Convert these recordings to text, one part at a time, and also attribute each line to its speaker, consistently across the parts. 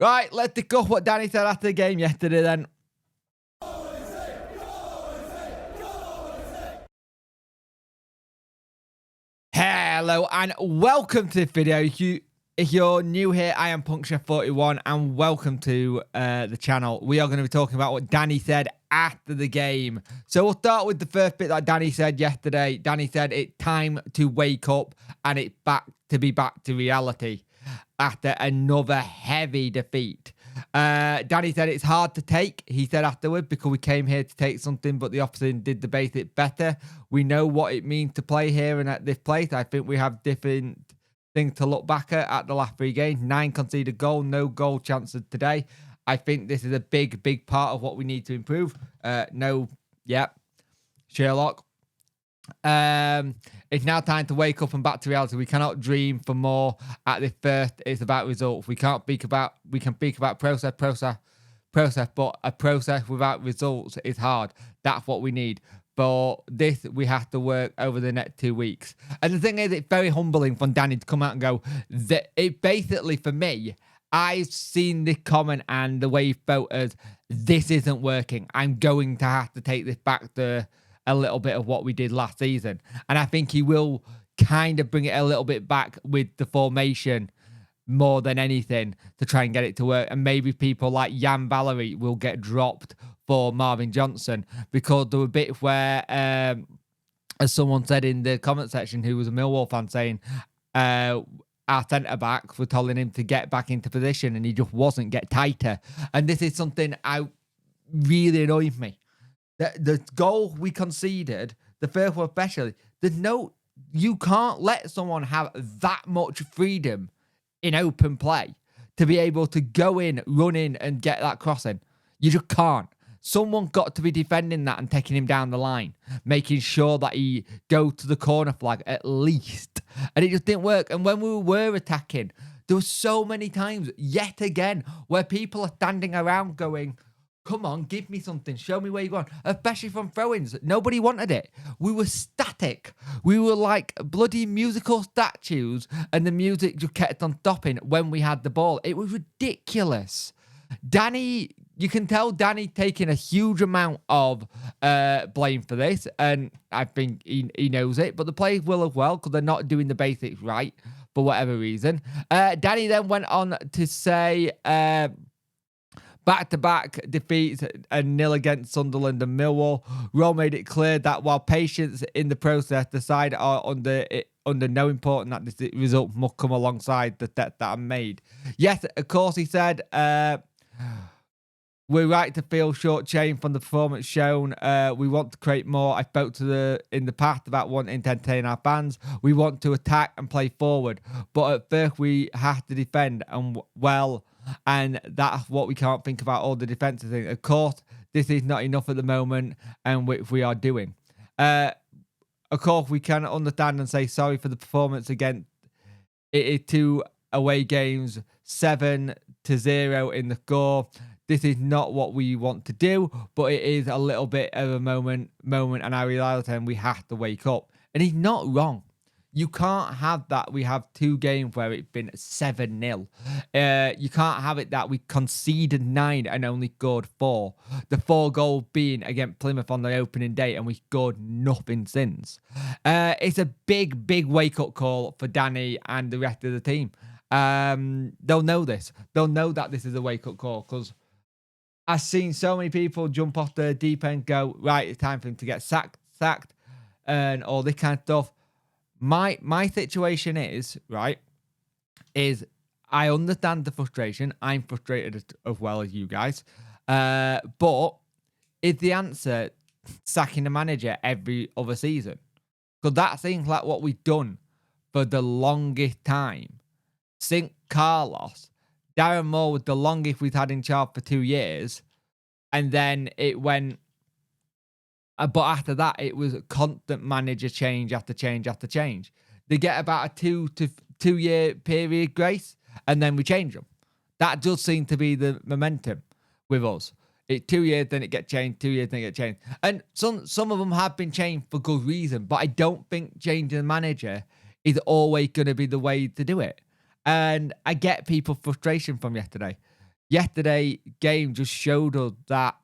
Speaker 1: Right, let's discuss what Danny said after the game yesterday then. Hello and welcome to this video. If you're new here, I am Puncture41 and welcome to the channel. We are going to be talking about what Danny said after the game. So we'll start with the first bit that Danny said yesterday. Danny said it's time to wake up and it's back to reality after another heavy defeat. Danny said it's hard to take, he said afterward, because we came here to take something, but the opposition did the basic better. We know what it means to play here and at this place. I think we have different things to look back at the last 3 games. 9 conceded goal, no goal chances today. I think this is a big part of what we need to improve. Sherlock. It's now time to wake up and back to reality. We cannot dream for more at this first. It's about results. We can speak about process, but a process without results is hard. That's what we need. For this, we have to work over the next 2 weeks. And the thing is, it's very humbling for Danny to come out and go, that it basically, for me, I've seen this comment and the way he felt as, this isn't working. I'm going to have to take this back to a little bit of what we did last season. And I think he will kind of bring it a little bit back with the formation more than anything to try and get it to work. And maybe people like Jan Valery will get dropped for Marvin Johnson, because there were bits where, as someone said in the comment section who was a Millwall fan, saying our centre-backs were telling him to get back into position and he just wasn't, get tighter. And this is something I really annoyed me. The goal we conceded, the first one especially, you can't let someone have that much freedom in open play to be able to go in, run in and get that crossing. You just can't. Someone got to be defending that and taking him down the line, making sure that he go to the corner flag at least. And it just didn't work. And when we were attacking, there were so many times, yet again, where people are standing around going, come on, give me something. Show me where you're going. Especially from throw-ins. Nobody wanted it. We were static. We were like bloody musical statues, and the music just kept on stopping when we had the ball. It was ridiculous. Danny, you can tell Danny taking a huge amount of blame for this, and I think he knows it, but the players will as well, because they're not doing the basics right for whatever reason. Danny then went on to say, back-to-back defeats, a 0 against Sunderland and Millwall. Rowe made it clear that while patience in the process, the side are under no importance that this result must come alongside the steps that are made. Yes, of course, he said, we're right to feel shortchanged from the performance shown. We want to create more. I spoke in the past about wanting to entertain our fans. We want to attack and play forward. But at first, we have to defend and that's what we can't think about, all the defensive things. Of course, this is not enough at the moment, and which we are doing. Of course, we can understand and say sorry for the performance against it is 2 away games, 7-0 in the score. This is not what we want to do, but it is a little bit of a moment, and I realize we have to wake up. And he's not wrong. You can't have that. We have 2 games where it's been 7-0. You can't have it that we conceded 9 and only scored 4. The 4 goal being against Plymouth on the opening day, and we scored nothing since. It's a big wake-up call for Danny and the rest of the team. They'll know this. They'll know that this is a wake-up call, because I've seen so many people jump off the deep end, go, right, it's time for him to get sacked, and all this kind of stuff. My situation is, right, is I understand the frustration. I'm frustrated as well as you guys. But is the answer sacking the manager every other season? Because that seems like what we've done for the longest time. Since Carlos, Darren Moore was the longest we've had in charge for 2 years. And then it went... But after that, it was a constant manager change after change after change. They get about a 2 year period grace, and then we change them. That does seem to be the momentum with us. It's 2 years, then it gets changed. 2 years, then it gets changed. And some of them have been changed for good reason, but I don't think changing the manager is always going to be the way to do it. And I get people's frustration from yesterday. yesterday game just showed us that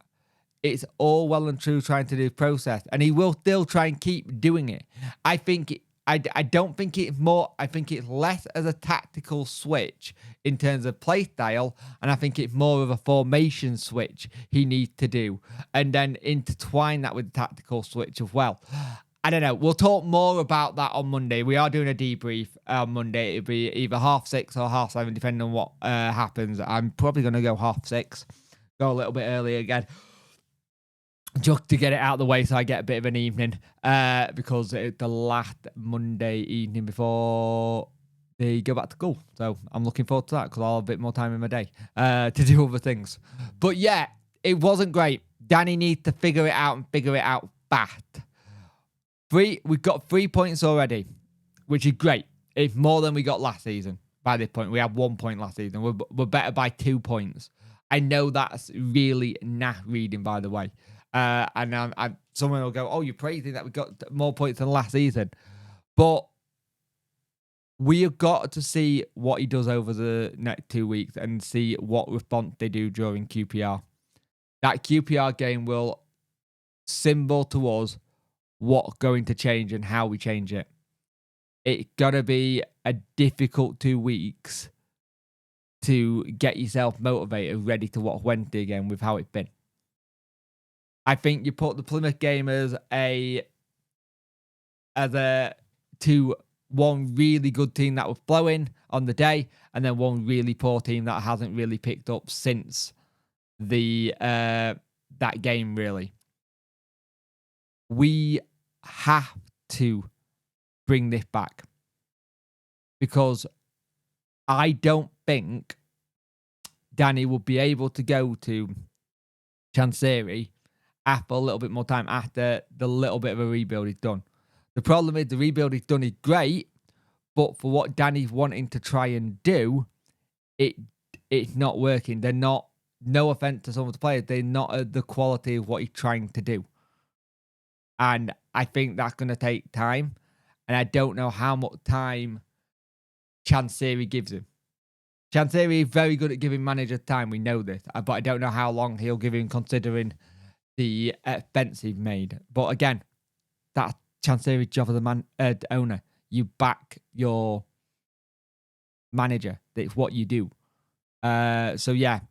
Speaker 1: it's all well and true trying to do process, and he will still try and keep doing it. I don't think it's more. I think it's less as a tactical switch in terms of play style, and I think it's more of a formation switch he needs to do, and then intertwine that with the tactical switch as well. I don't know. We'll talk more about that on Monday. We are doing a debrief on Monday. It'll be either 6:30 or 7:30, depending on what happens. I'm probably going to go 6:30. Go a little bit early again, just to get it out of the way so I get a bit of an evening, because it's the last Monday evening before they go back to school. So I'm looking forward to that because I'll have a bit more time in my day to do other things. But yeah, it wasn't great. Danny needs to figure it out and figure it out fast. We've got 3 points already, which is great. It's more than we got last season. By this point, we had 1 point last season. We're better by 2 points. I know that's really reading, by the way. And someone will go, "Oh, you're praising that we got more points than last season," but we have got to see what he does over the next 2 weeks and see what response they do during QPR. That QPR game will symbol to us what's going to change and how we change it. It's got to be a difficult 2 weeks to get yourself motivated, ready to watch Wednesday again with how it's been. I think you put the Plymouth game as one really good team that was blowing on the day, and then one really poor team that hasn't really picked up since that game, really. We have to bring this back because I don't think Danny will be able to go to Chancery after a little bit more time, after the little bit of a rebuild is done. The problem is the rebuild is done is great, but for what Danny's wanting to try and do, it's not working. They're not, no offense to some of the players, they're not at the quality of what he's trying to do. And I think that's going to take time. And I don't know how much time Chancery gives him. Chancery is very good at giving managers time. We know this. But I don't know how long he'll give him considering the offensive made. But again, that's Chancery's job as the owner. You back your manager. That's what you do. So yeah,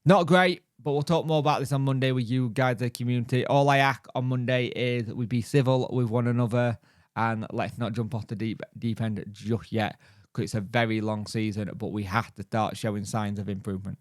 Speaker 1: not great. But we'll talk more about this on Monday with you guys, the community. All I ask on Monday is we be civil with one another and let's not jump off the deep end just yet, because it's a very long season, but we have to start showing signs of improvement.